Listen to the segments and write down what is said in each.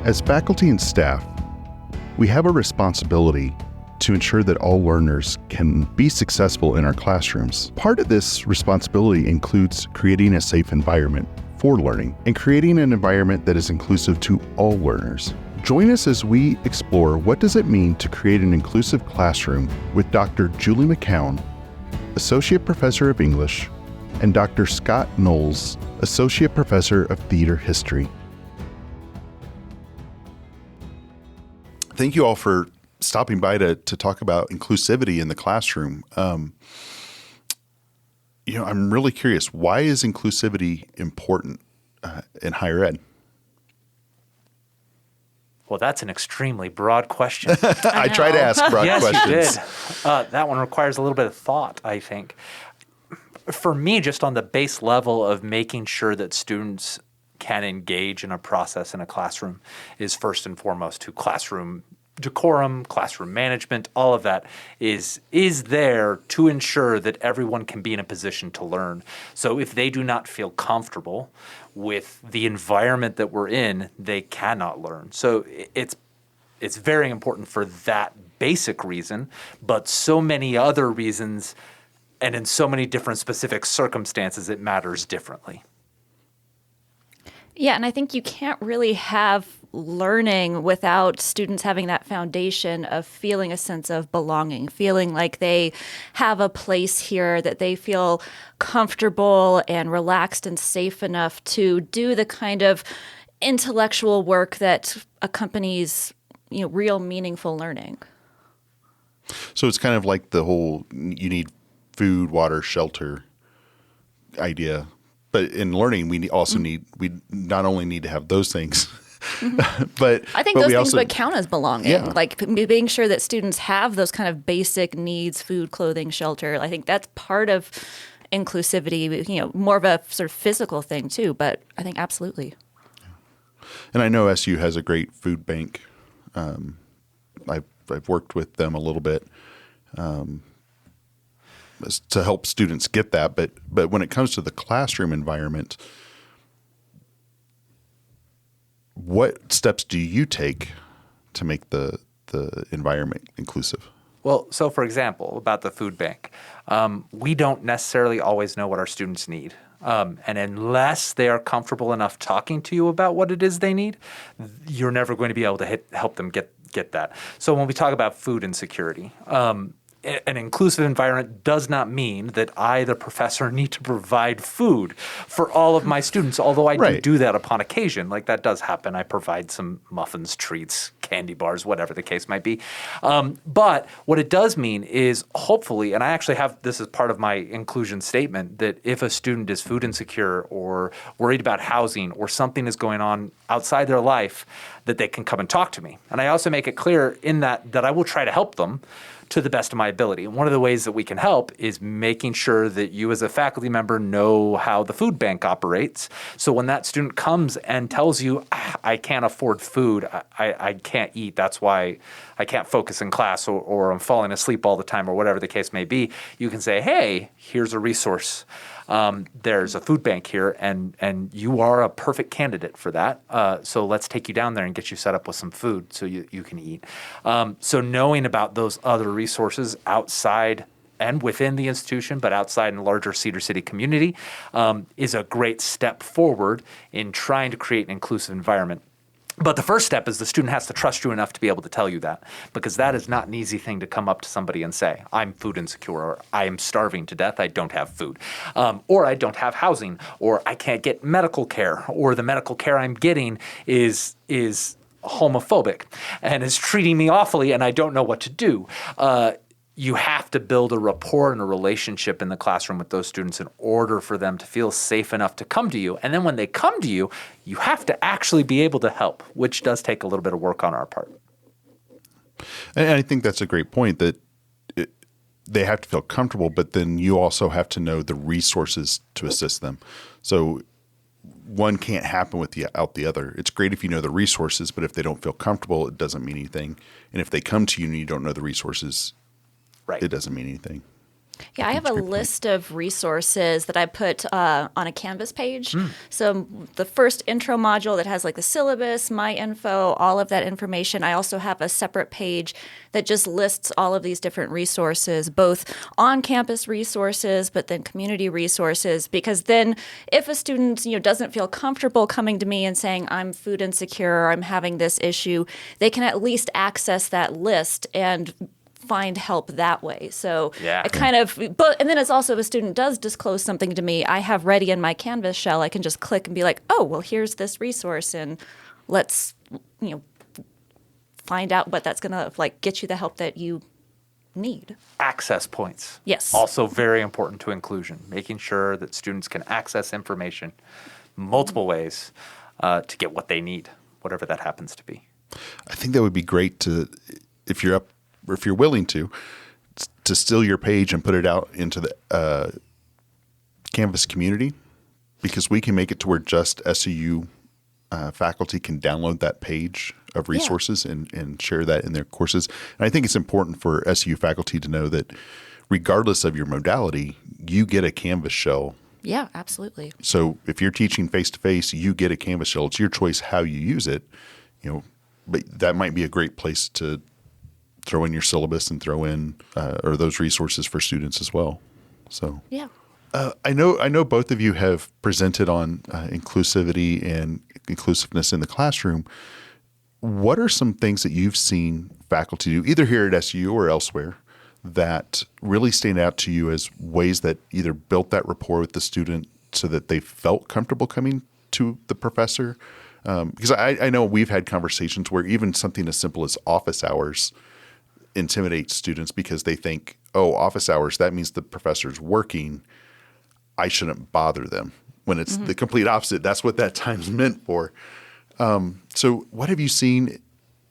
As faculty and staff, we have a responsibility to ensure that all learners can be successful in our classrooms. Part of this responsibility includes creating a safe environment for learning and creating an environment that is inclusive to all learners. Join us as we explore what does it mean to create an inclusive classroom with Dr. Julie McCown, Associate Professor of English, and Dr. Scott Knowles, Associate Professor of Theater History. Thank you all for stopping by to talk about inclusivity in the classroom. I'm really curious, why is inclusivity important in higher ed? Well, that's an extremely broad question. I try to ask broad questions. Yes, you did. That one requires a little bit of thought, I think. For me, just on the base level of making sure that students can engage in a process in a classroom is first and foremost to classroom decorum, classroom management, all of that is there to ensure that everyone can be in a position to learn. So if they do not feel comfortable with the environment that we're in, they cannot learn. So it's very important for that basic reason, but so many other reasons and in so many different specific circumstances, it matters differently. Yeah, and I think you can't really have learning without students having that foundation of feeling a sense of belonging, feeling like they have a place here, that they feel comfortable and relaxed and safe enough to do the kind of intellectual work that accompanies, real meaningful learning. So it's kind of like the whole you need food, water, shelter idea. But in learning, we not only need to have those things, but I think those things would count as belonging, like being sure that students have those kind of basic needs, food, clothing, shelter. I think that's part of inclusivity, more of a sort of physical thing too, but I think absolutely. And I know SU has a great food bank. I've worked with them a little bit to help students get that. But when it comes to the classroom environment, what steps do you take to make the environment inclusive? Well, so for example, about the food bank, we don't necessarily always know what our students need. And unless they are comfortable enough talking to you about what it is they need, you're never going to be able to help them get that. So when we talk about food insecurity, an inclusive environment does not mean that I, the professor, need to provide food for all of my students, although I do that upon occasion. Like that does happen. I provide some muffins, treats, candy bars, whatever the case might be. But what it does mean is hopefully, and I actually have this as part of my inclusion statement, that if a student is food insecure or worried about housing or something is going on outside their life, that they can come and talk to me. And I also make it clear in that I will try to help them to the best of my ability. And one of the ways that we can help is making sure that you as a faculty member know how the food bank operates. So when that student comes and tells you, I can't afford food, I can't eat, that's why I can't focus in class or I'm falling asleep all the time or whatever the case may be, you can say, hey, here's a resource. There's a food bank here, and you are a perfect candidate for that. So let's take you down there and get you set up with some food so you can eat. So knowing about those other resources outside and within the institution, but outside in the larger Cedar City community, is a great step forward in trying to create an inclusive environment. But the first step is the student has to trust you enough to be able to tell you that, because that is not an easy thing to come up to somebody and say, I'm food insecure, or I am starving to death, I don't have food, or I don't have housing, or I can't get medical care, or the medical care I'm getting is homophobic and is treating me awfully and I don't know what to do. You have to build a rapport and a relationship in the classroom with those students in order for them to feel safe enough to come to you. And then when they come to you, you have to actually be able to help, which does take a little bit of work on our part. And I think that's a great point, that they have to feel comfortable, but then you also have to know the resources to assist them. So one can't happen without the other. It's great if you know the resources, but if they don't feel comfortable, it doesn't mean anything. And if they come to you and you don't know the resources, it doesn't mean anything. Yeah, I have a list of resources that I put on a Canvas page. So the first intro module that has like the syllabus, my info, all of that information. I also have a separate page that just lists all of these different resources, both on-campus resources, but then community resources. Because then if a student doesn't feel comfortable coming to me and saying, I'm food insecure, or I'm having this issue, they can at least access that list and find help that way. So Yeah. I kind of, and then it's also if a student does disclose something to me, I have ready in my Canvas shell, I can just click and be like, oh, well, here's this resource, and let's, find out what that's going to get you the help that you need. Access points. Yes. Also very important to inclusion, making sure that students can access information multiple ways to get what they need, whatever that happens to be. I think that would be great to, if you're willing to steal your page and put it out into the Canvas community, because we can make it to where just SEU faculty can download that page of resources and share that in their courses. And I think it's important for SEU faculty to know that regardless of your modality, you get a Canvas shell. Yeah, absolutely. So if you're teaching face-to-face, you get a Canvas shell. It's your choice how you use it, but that might be a great place to throw in your syllabus and throw in or those resources for students as well. So Yeah. I know both of you have presented on inclusivity and inclusiveness in the classroom. What are some things that you've seen faculty do, either here at SU or elsewhere, that really stand out to you as ways that either built that rapport with the student so that they felt comfortable coming to the professor? Because I know we've had conversations where even something as simple as office hours intimidates students because they think, oh, office hours, that means the professor's working. I shouldn't bother them. When it's the complete opposite, that's what that time's meant for. So what have you seen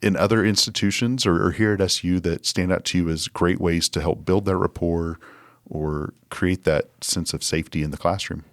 in other institutions or here at SU that stand out to you as great ways to help build that rapport or create that sense of safety in the classroom?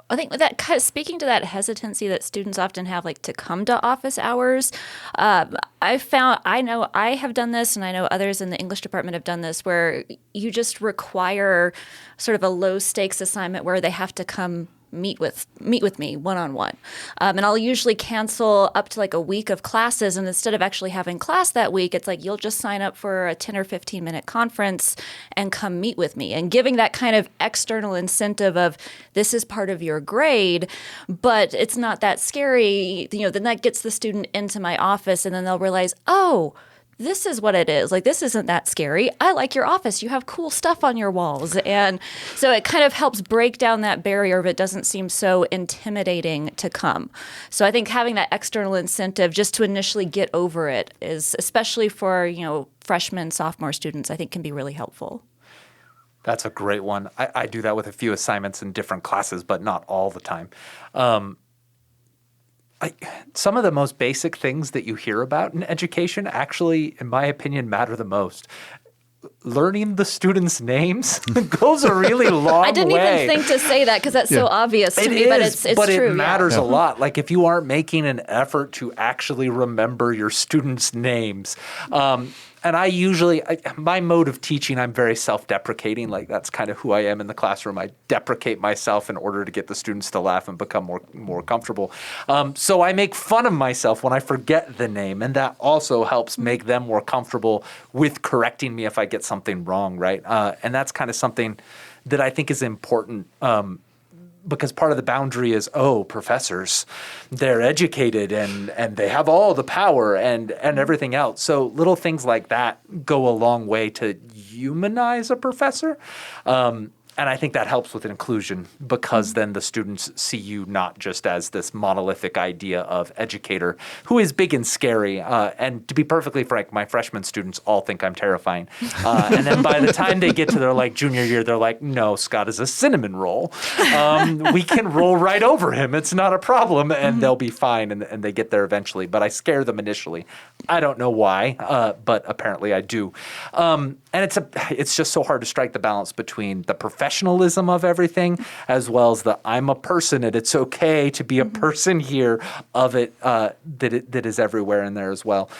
I think that speaking to that hesitancy that students often have, to come to office hours, I know I have done this, and I know others in the English department have done this, where you just require sort of a low stakes assignment where they have to come meet with me one-on-one. And I'll usually cancel up to a week of classes. And instead of actually having class that week, it's you'll just sign up for a 10 or 15 minute conference and come meet with me. And giving that kind of external incentive of this is part of your grade, but it's not that scary. Then that gets the student into my office, and then they'll realize, oh, this is what it is. This isn't that scary. I like your office. You have cool stuff on your walls. And so it kind of helps break down that barrier of it doesn't seem so intimidating to come. So I think having that external incentive just to initially get over it is, especially for, freshmen, sophomore students, I think can be really helpful. That's a great one. I do that with a few assignments in different classes, but not all the time. Some of the most basic things that you hear about in education actually, in my opinion, matter the most. Learning the students' names goes a really long way. I didn't even think to say that because that's so obvious to me, but it's true. It matters a lot. If you aren't making an effort to actually remember your students' names, and I usually, my mode of teaching, I'm very self-deprecating. That's kind of who I am in the classroom. I deprecate myself in order to get the students to laugh and become more comfortable. So I make fun of myself when I forget the name, and that also helps make them more comfortable with correcting me if I get something wrong, right? And that's kind of something that I think is important. Because part of the boundary is, professors, they're educated and they have all the power and everything else. So little things like that go a long way to humanize a professor. And I think that helps with inclusion because then the students see you not just as this monolithic idea of educator who is big and scary. And to be perfectly frank, my freshman students all think I'm terrifying. And then by the time they get to their junior year, they're like, no, Scott is a cinnamon roll. We can roll right over him. It's not a problem. And they'll be fine. And they get there eventually. But I scare them initially. I don't know why, but apparently I do. And it's just so hard to strike the balance between the professionalism of everything as well as the I'm a person and it's okay to be a person here of it that is everywhere in there as well.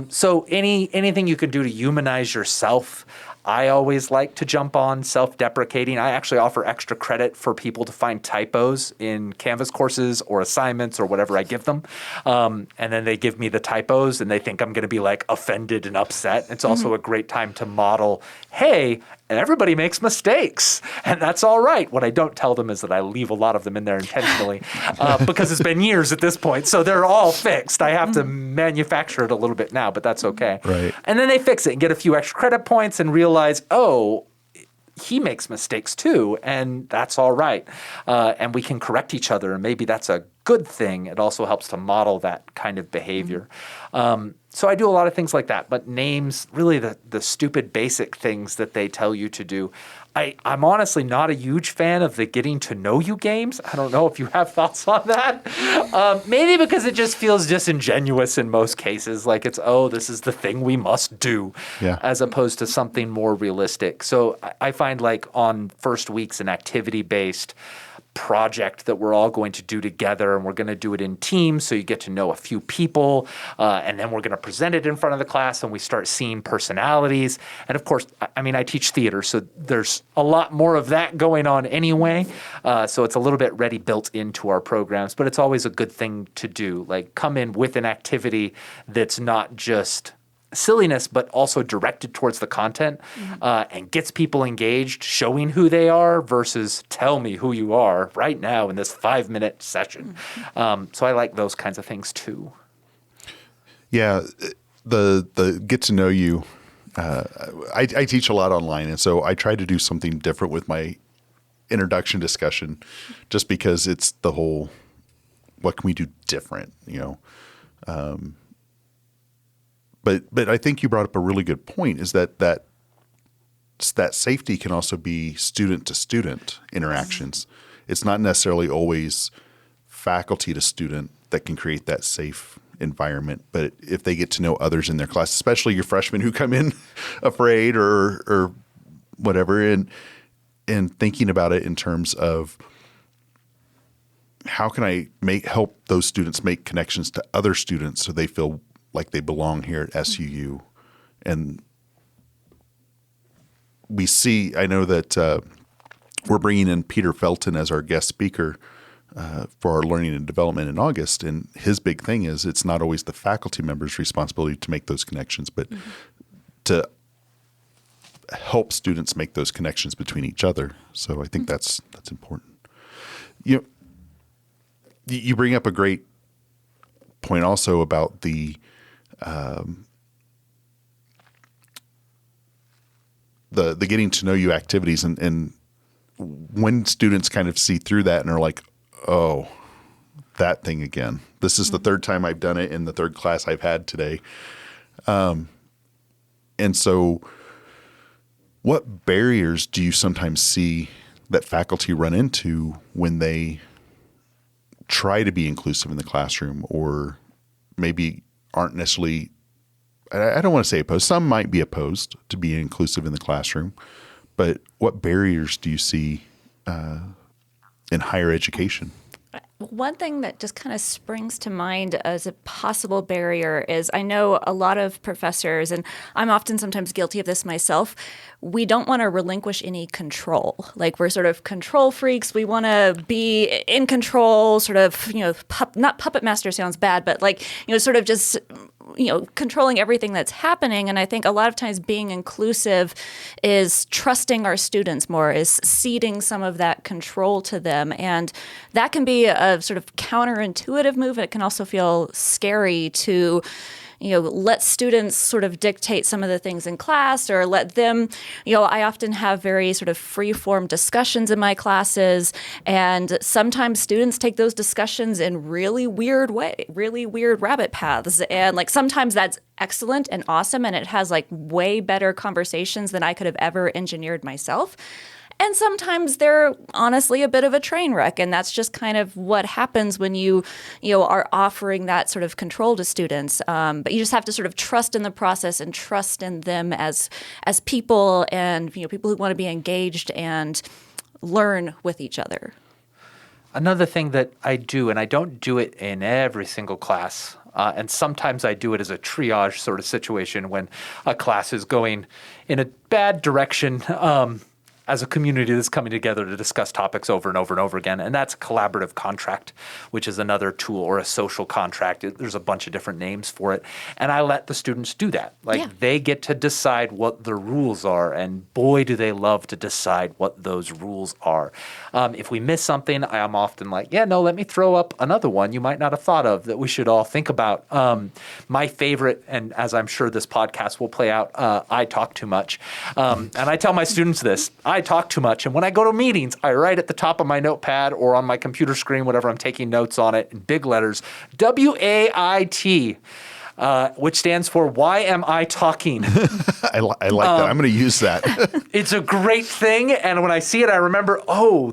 So anything you can do to humanize yourself, I always like to jump on self-deprecating. I actually offer extra credit for people to find typos in Canvas courses or assignments or whatever I give them. And then they give me the typos and they think I'm going to be like offended and upset. It's also a great time to model, hey, everybody makes mistakes, and that's all right. What I don't tell them is that I leave a lot of them in there intentionally because it's been years at this point, so they're all fixed. I have to manufacture it a little bit now, but that's okay. Right. And then they fix it and get a few extra credit points and realize, oh, he makes mistakes too, and that's all right. And we can correct each other, and maybe that's a good thing. It also helps to model that kind of behavior. So I do a lot of things like that, but names, really the stupid basic things that they tell you to do. I'm honestly not a huge fan of the getting to know you games. I don't know if you have thoughts on that. Maybe because it just feels disingenuous in most cases. Like it's, oh, this is the thing we must do, as opposed to something more realistic. So I find like on first weeks an activity-based project that we're all going to do together, and we're going to do it in teams so you get to know a few people, and then we're going to present it in front of the class and we start seeing personalities. And of course, I mean, I teach theater, so there's a lot more of that going on anyway, so it's a little bit ready built into our programs, but it's always a good thing to do. Like come in with an activity that's not just silliness, but also directed towards the content and gets people engaged, showing who they are versus tell me who you are right now in this 5-minute session. So I like those kinds of things too. Yeah, the get to know you. I teach a lot online, and so I try to do something different with my introduction discussion, just because it's the whole, what can we do different, you know? But I think you brought up a really good point, is that safety can also be student to student interactions. It's not necessarily always faculty to student that can create that safe environment, but if they get to know others in their class, especially your freshmen who come in afraid or whatever, and thinking about it in terms of how can I help those students make connections to other students so they feel like they belong here at SUU. And we see, I know that we're bringing in Peter Felton as our guest speaker for our learning and development in August. And his big thing is it's not always the faculty member's responsibility to make those connections, but to help students make those connections between each other. So I think that's important. You bring up a great point also about the getting to know you activities, and when students kind of see through that and are like, oh, that thing again. This is the third time I've done it in the third class I've had today. And so what barriers do you sometimes see that faculty run into when they try to be inclusive in the classroom, or maybe aren't necessarily, I don't want to say opposed, some might be opposed to being inclusive in the classroom, but what barriers do you see in higher education? One thing that just kind of springs to mind as a possible barrier is, I know a lot of professors, and I'm often sometimes guilty of this myself, we don't want to relinquish any control. Like, we're sort of control freaks. We want to be in control, sort of, not puppet master sounds bad, but like, sort of just, controlling everything that's happening. And I think a lot of times being inclusive is trusting our students more, is ceding some of that control to them. And that can be a sort of counterintuitive move. It can also feel scary to let students sort of dictate some of the things in class, or let them, I often have very sort of free-form discussions in my classes, and sometimes students take those discussions in really weird rabbit paths. And like, sometimes that's excellent and awesome, and it has like way better conversations than I could have ever engineered myself. And sometimes they're honestly a bit of a train wreck, and that's just kind of what happens when you are offering that sort of control to students. But you just have to sort of trust in the process and trust in them as people, and people who want to be engaged and learn with each other. Another thing that I do, and I don't do it in every single class, And sometimes I do it as a triage sort of situation when a class is going in a bad direction. As a community that's coming together to discuss topics over and over and over again. And that's a collaborative contract, which is another tool, or a social contract. There's a bunch of different names for it. And I let the students do that. They get to decide what the rules are. And boy, do they love to decide what those rules are. If we miss something, I am often like, let me throw up another one you might not have thought of that we should all think about. My favorite, and as I'm sure this podcast will play out, I talk too much. And I tell my students this. I talk too much. And when I go to meetings, I write at the top of my notepad or on my computer screen, whatever I'm taking notes on it, in big letters, WAIT, which stands for Why Am I Talking? I like that. I'm going to use that. It's a great thing. And when I see it, I remember,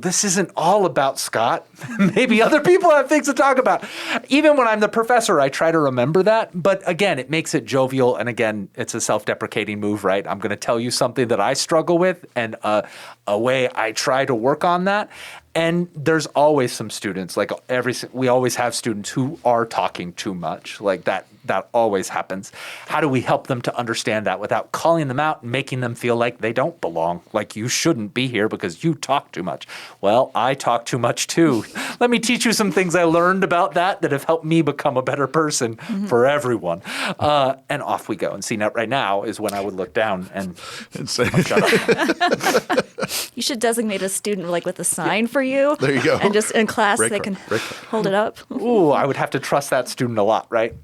this isn't all about Scott. Maybe other people have things to talk about. Even when I'm the professor, I try to remember that. But again, it makes it jovial. And again, it's a self-deprecating move, right? I'm going to tell you something that I struggle with and a way I try to work on that. And there's always some students, we always have students who are talking too much. That always happens. How do we help them to understand that without calling them out and making them feel like they don't belong? Like you shouldn't be here because you talk too much. Well, I talk too much too. Let me teach you some things I learned about that have helped me become a better person for everyone. And off we go. And see, right now is when I would look down and say, shut up. You should designate a student with a sign for you. There you go. And just in class, they can hold it up. Ooh, I would have to trust that student a lot, right?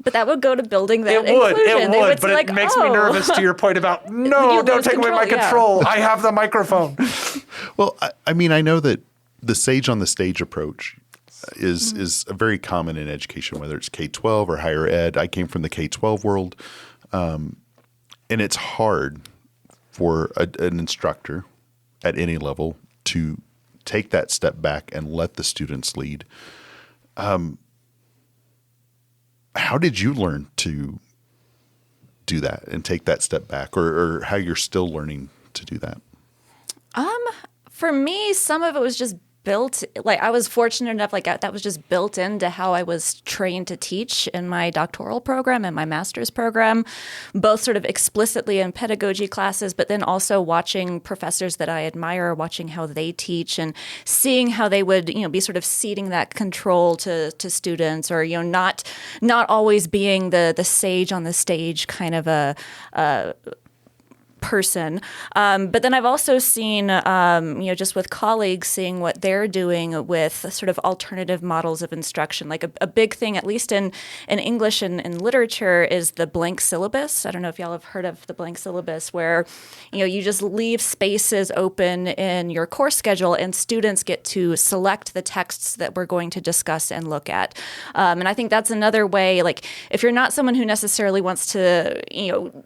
But that would go to building that inclusion. It would, but say, it makes me nervous to your point about, don't take away my control. I have the microphone. Well, I know that the sage on the stage approach is very common in education, whether it's K-12 or higher ed. I came from the K-12 world, and it's hard for an instructor at any level to take that step back and let the students lead. How did you learn to do that and take that step back, or how you're still learning to do that? For me, some of it was just built, I was fortunate enough, that was just built into how I was trained to teach in my doctoral program and my master's program, both sort of explicitly in pedagogy classes, but then also watching professors that I admire, watching how they teach and seeing how they would, be sort of ceding that control to students, or, not always being the sage on the stage kind of a person. But then I've also seen, just with colleagues, seeing what they're doing with sort of alternative models of instruction. A big thing, at least in English and in literature, is the blank syllabus. I don't know if y'all have heard of the blank syllabus, where, you just leave spaces open in your course schedule and students get to select the texts that we're going to discuss and look at. And I think that's another way, if you're not someone who necessarily wants to,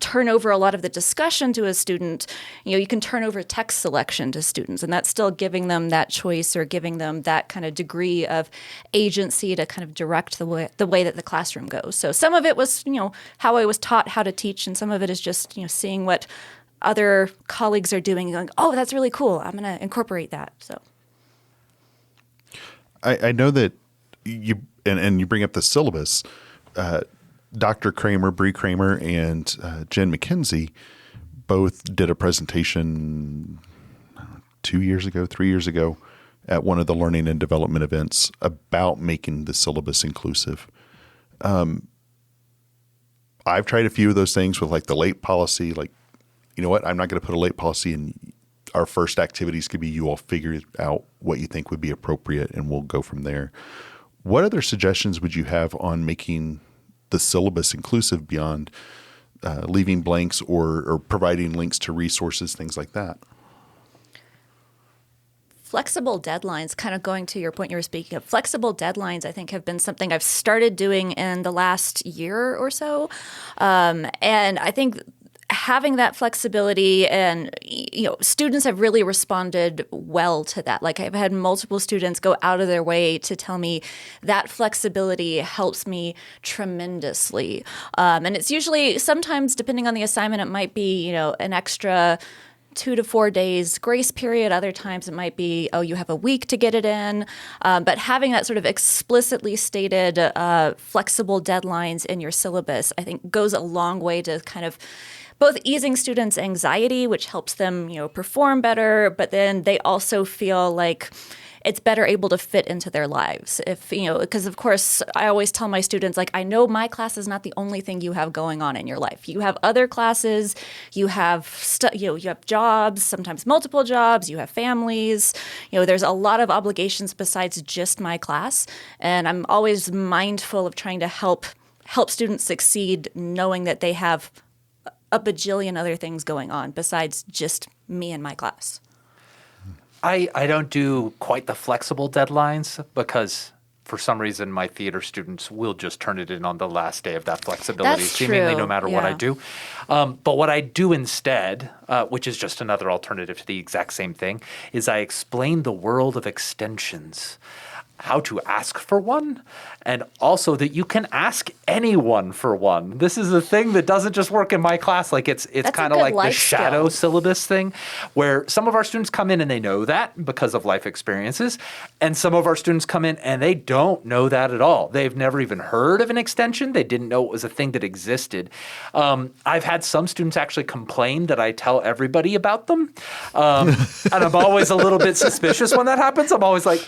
turn over a lot of the discussion to a student, you can turn over text selection to students, and that's still giving them that choice or giving them that kind of degree of agency to kind of direct the way that the classroom goes. So some of it was, how I was taught how to teach, and some of it is just, seeing what other colleagues are doing and going, oh, that's really cool. I'm going to incorporate that. So I know that you bring up the syllabus. Dr. Kramer, Bree Kramer, and Jen McKenzie both did a presentation 3 years ago at one of the learning and development events about making the syllabus inclusive. I've tried a few of those things with the late policy, you know what, I'm not going to put a late policy in. Our first activities could be you all figure out what you think would be appropriate and we'll go from there. What other suggestions would you have on making the syllabus inclusive beyond leaving blanks or providing links to resources, things like that? Flexible deadlines, kind of going to your point you were speaking of, flexible deadlines, I think, have been something I've started doing in the last year or so. And I think having that flexibility, and students have really responded well to that. I've had multiple students go out of their way to tell me that flexibility helps me tremendously. And it's usually, sometimes depending on the assignment, it might be an extra 2 to 4 days grace period. Other times it might be, oh, you have a week to get it in. But having that sort of explicitly stated flexible deadlines in your syllabus, I think goes a long way to kind of both easing students' anxiety, which helps them, perform better, but then they also feel like it's better able to fit into their lives. Because of course, I always tell my students, like, I know my class is not the only thing you have going on in your life. You have other classes, you have you have jobs, sometimes multiple jobs, you have families. There's a lot of obligations besides just my class, and I'm always mindful of trying to help students succeed, knowing that they have a bajillion other things going on besides just me and my class. I don't do quite the flexible deadlines because for some reason my theater students will just turn it in on the last day of that flexibility, That's seemingly true. no matter what I do. But what I do instead, which is just another alternative to the exact same thing, is I explain the world of extensions, how to ask for one, and also that you can ask anyone for one. This is a thing that doesn't just work in my class. Like it's kind of like the shadow syllabus thing, where some of our students come in and they know that because of life experiences, and some of our students come in and they don't know that at all. They've never even heard of an extension. They didn't know it was a thing that existed. I've had some students actually complain that I tell everybody about them, and I'm always a little bit suspicious when that happens. I'm always like,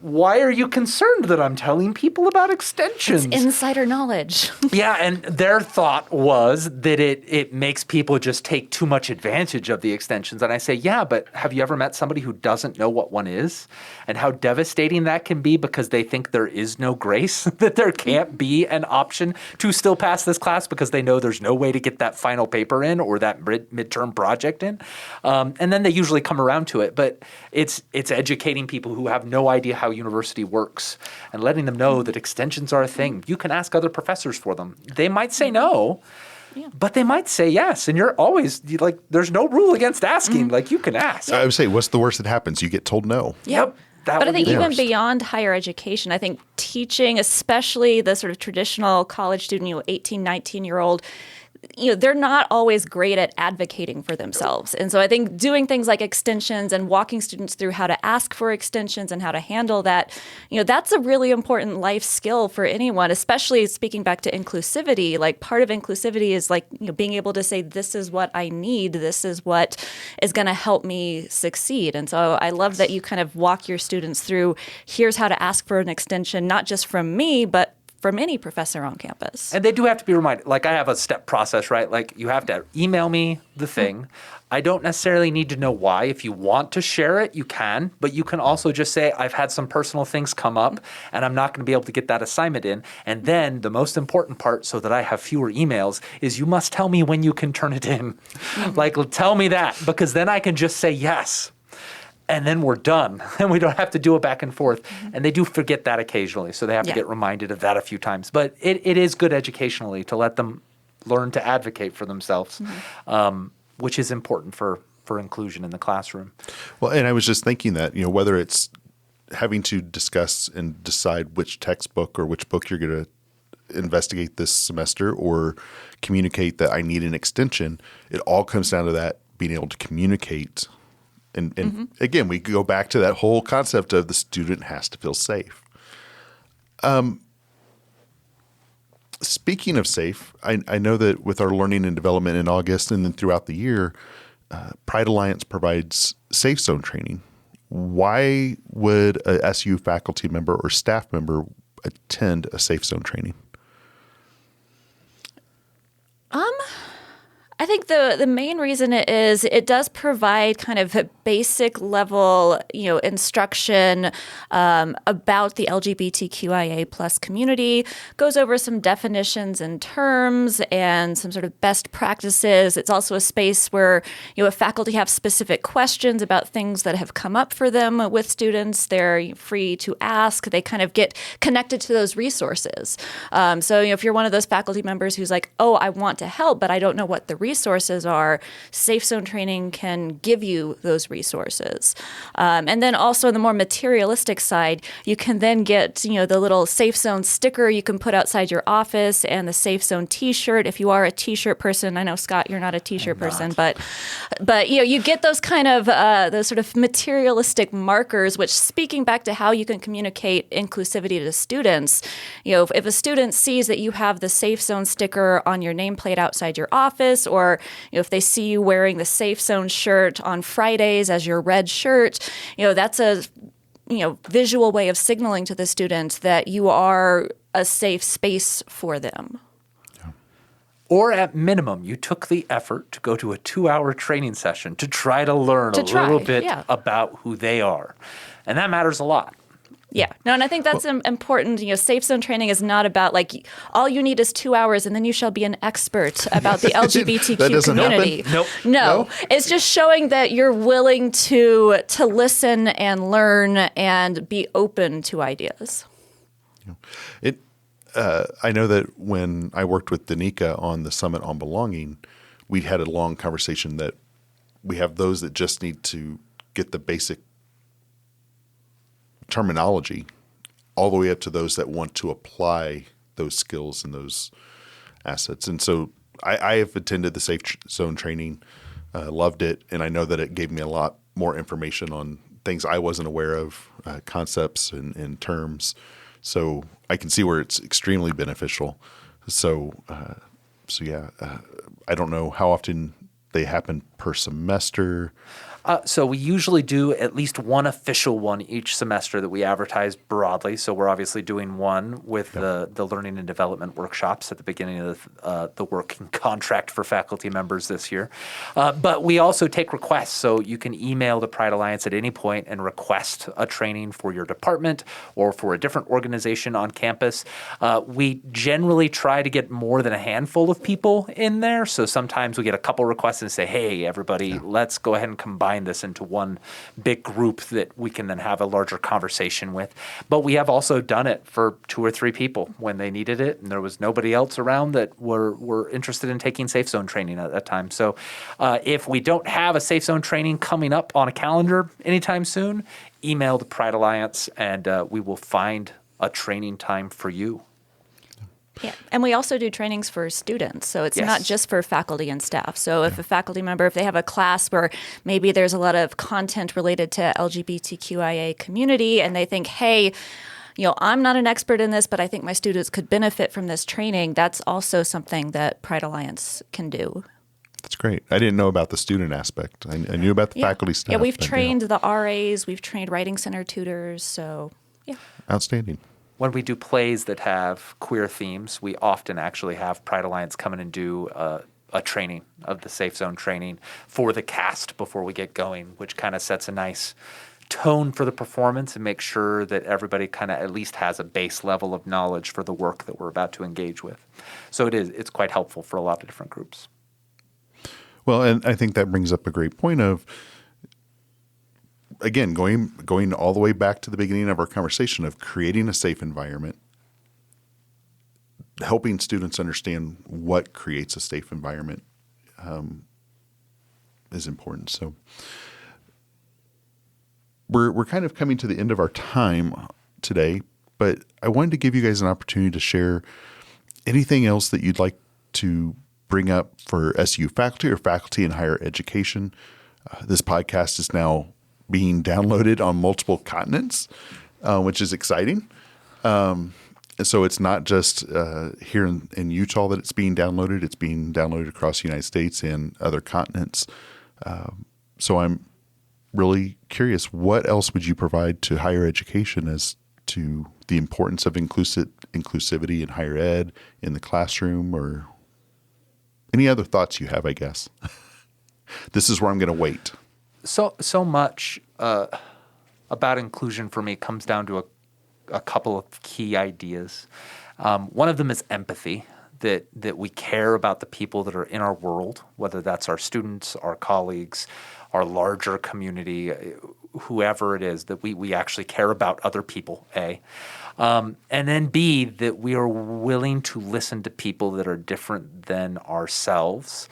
why are you concerned that I'm telling people about extensions? It's insider knowledge. Yeah, and their thought was that it makes people just take too much advantage of the extensions. And I say, yeah, but have you ever met somebody who doesn't know what one is and how devastating that can be because they think there is no grace, that there can't be an option to still pass this class because they know there's no way to get that final paper in or that midterm project in. And then they usually come around to it. But it's educating people who have no idea how university works and letting them know that extensions are a thing. You can ask other professors for them. They might say no, but they might say yes. And you're always like, there's no rule against asking. Like, you can ask. I would say, what's the worst that happens? You get told no. Yep. But I think even worst. beyond higher education, I think teaching, especially the sort of traditional college student, 18, 19-year-old, they're not always great at advocating for themselves. And so I think doing things like extensions and walking students through how to ask for extensions and how to handle that, that's a really important life skill for anyone, especially speaking back to inclusivity. Like, part of inclusivity is like, being able to say, this is what I need. This is what is going to help me succeed. And so I love that you kind of walk your students through, here's how to ask for an extension, not just from me, but from any professor on campus. And they do have to be reminded. Like, I have a step process, right? Like, you have to email me the thing. I don't necessarily need to know why. If you want to share it, you can. But you can also just say, I've had some personal things come up, and I'm not going to be able to get that assignment in. And then the most important part, so that I have fewer emails, is you must tell me when you can turn it in. Like, tell me that, because then I can just say yes. And then we're done, and we don't have to do it back and forth. And they do forget that occasionally, so they have to get reminded of that a few times. But it is good educationally to let them learn to advocate for themselves, which is important for inclusion in the classroom. Well, and I was just thinking that, whether it's having to discuss and decide which textbook or which book you're going to investigate this semester or communicate that I need an extension, it all comes down to that, being able to communicate. And again, we go back to that whole concept of the student has to feel safe. Speaking of safe, I know that with our learning and development in August and then throughout the year, Pride Alliance provides safe zone training. Why would a SU faculty member or staff member attend a safe zone training? I think the main reason is it does provide kind of a basic level, instruction about the LGBTQIA plus community, goes over some definitions and terms and some sort of best practices. It's also a space where, if faculty have specific questions about things that have come up for them with students, they're free to ask. They kind of get connected to those resources. So if you're one of those faculty members who's like, oh, I want to help, but I don't know what the resources resources are, safe zone training can give you those resources. And then also on the more materialistic side, you can then get, the little safe zone sticker you can put outside your office and the safe zone t-shirt. If you are a t-shirt person, I know, Scott, you're not a t-shirt person, but you get those kind of those sort of materialistic markers, which, speaking back to how you can communicate inclusivity to students, if a student sees that you have the safe zone sticker on your nameplate outside your office, or if they see you wearing the safe zone shirt on Fridays as your red shirt, that's a visual way of signaling to the student that you are a safe space for them. Or at minimum, you took the effort to go to a 2-hour training session to try to learn a little bit about who they are. And that matters a lot. Yeah. No, and I think that's important. Safe zone training is not about all you need is 2 hours and then you shall be an expert about the LGBTQ community. Nope. No. It's just showing that you're willing to listen and learn and be open to ideas. I know that when I worked with Danica on the Summit on Belonging, we had a long conversation that we have those that just need to get the basic terminology all the way up to those that want to apply those skills and those assets. And so I have attended the Safe Zone training, loved it, and I know that it gave me a lot more information on things I wasn't aware of, concepts and terms. So I can see where it's extremely beneficial. So I don't know how often they happen per semester. So we usually do at least one official one each semester that we advertise broadly. So we're obviously doing one with the learning and development workshops at the beginning of the working contract for faculty members this year. But we also take requests. So you can email the Pride Alliance at any point and request a training for your department or for a different organization on campus. We generally try to get more than a handful of people in there. So sometimes we get a couple requests and say, hey, everybody, let's go ahead and combine this into one big group that we can then have a larger conversation with. But we have also done it for 2 or 3 people when they needed it and there was nobody else around that were interested in taking Safe Zone training at that time. So if we don't have a Safe Zone training coming up on a calendar anytime soon, email the Pride Alliance and we will find a training time for you. Yeah, and we also do trainings for students, so it's not just for faculty and staff. So if a faculty member, if they have a class where maybe there's a lot of content related to LGBTQIA community and they think, hey, I'm not an expert in this, but I think my students could benefit from this training, that's also something that Pride Alliance can do. That's great. I didn't know about the student aspect. I knew about the faculty staff. Yeah, we've trained the RAs, we've trained writing center tutors, so yeah. Outstanding. When we do plays that have queer themes, we often actually have Pride Alliance come in and do a training of the Safe Zone training for the cast before we get going, which kind of sets a nice tone for the performance and makes sure that everybody kind of at least has a base level of knowledge for the work that we're about to engage with. So it's quite helpful for a lot of different groups. Well, and I think that brings up a great point of, again, going all the way back to the beginning of our conversation of creating a safe environment, helping students understand what creates a safe environment is important. So we're kind of coming to the end of our time today, but I wanted to give you guys an opportunity to share anything else that you'd like to bring up for SU faculty or faculty in higher education. This podcast is now being downloaded on multiple continents, which is exciting. So it's not just here in Utah that it's being downloaded. It's being downloaded across the United States and other continents. So I'm really curious, what else would you provide to higher education as to the importance of inclusivity in higher ed, in the classroom, or any other thoughts you have, I guess? This is where I'm going to wait. So much about inclusion for me comes down to a couple of key ideas. One of them is empathy, that we care about the people that are in our world, whether that's our students, our colleagues, our larger community, whoever it is, that we actually care about other people, A. And then B, that we are willing to listen to people that are different than ourselves.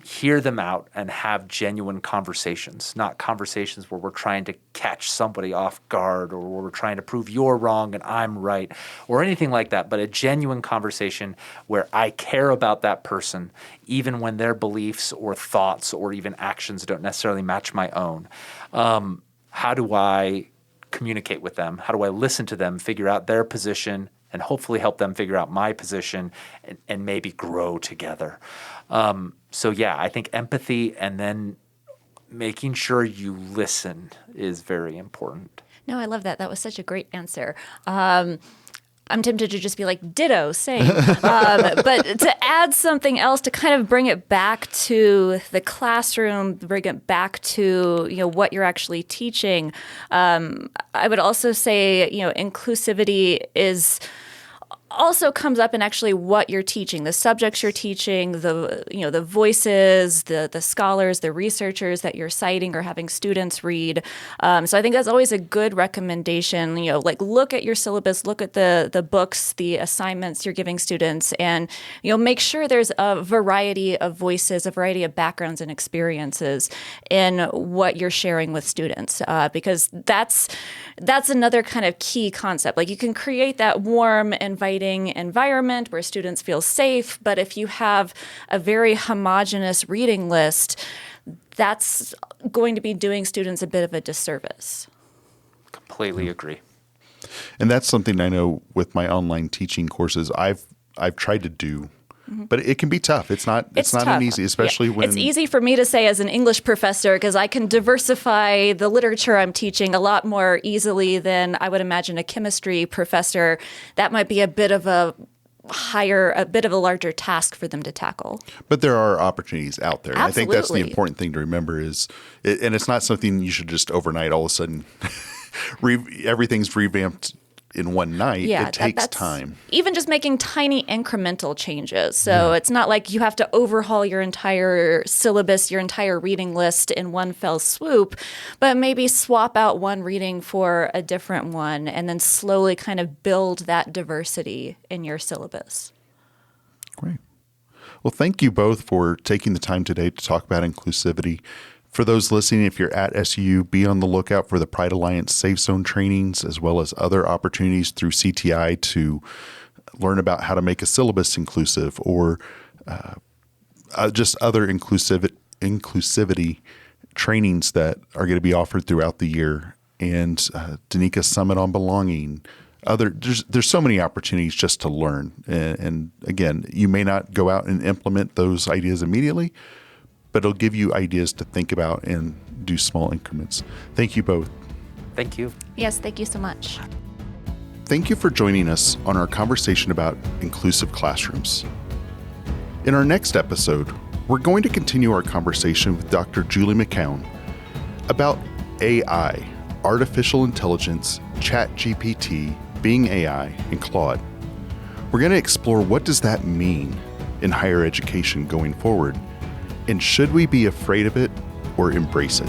Hear them out and have genuine conversations, not conversations where we're trying to catch somebody off guard or where we're trying to prove you're wrong and I'm right or anything like that, but a genuine conversation where I care about that person, even when their beliefs or thoughts or even actions don't necessarily match my own. How do I communicate with them? How do I listen to them, figure out their position, and hopefully help them figure out my position and maybe grow together? I think empathy and then making sure you listen is very important. No, I love that. That was such a great answer. I'm tempted to just be like, ditto, same. But to add something else to kind of bring it back to the classroom, bring it back to, what you're actually teaching, I would also say, inclusivity also comes up in actually what you're teaching, the subjects you're teaching, the voices, the scholars, the researchers that you're citing or having students read. So I think that's always a good recommendation. Look at your syllabus, look at the books, the assignments you're giving students, and make sure there's a variety of voices, a variety of backgrounds and experiences in what you're sharing with students, because that's another kind of key concept. You can create that warm, inviting environment where students feel safe, but if you have a very homogeneous reading list, that's going to be doing students a bit of a disservice. Completely agree. And that's something I know with my online teaching courses I've tried to do. But it can be tough. It's not tough. an easy, especially when it's easy for me to say as an English professor because I can diversify the literature I'm teaching a lot more easily than I would imagine a chemistry professor. That might be a bit of a larger task for them to tackle. But there are opportunities out there. Absolutely. I think that's the important thing to remember and it's not something you should just overnight all of a sudden everything's revamped in one night. Yeah, it takes time. Even just making tiny incremental changes. So It's not like you have to overhaul your entire syllabus, your entire reading list in one fell swoop, but maybe swap out one reading for a different one and then slowly kind of build that diversity in your syllabus. Great. Well, thank you both for taking the time today to talk about inclusivity. For those listening, if you're at SU, be on the lookout for the Pride Alliance Safe Zone trainings, as well as other opportunities through CTI to learn about how to make a syllabus inclusive or just other inclusivity trainings that are going to be offered throughout the year. And Danika's Summit on Belonging. There's so many opportunities just to learn. And again, you may not go out and implement those ideas immediately, but it'll give you ideas to think about and do small increments. Thank you both. Thank you. Yes, thank you so much. Thank you for joining us on our conversation about inclusive classrooms. In our next episode, we're going to continue our conversation with Dr. Julie McCown about AI, artificial intelligence, ChatGPT, Bing AI, and Claude. We're going to explore what does that mean in higher education going forward, and should we be afraid of it or embrace it?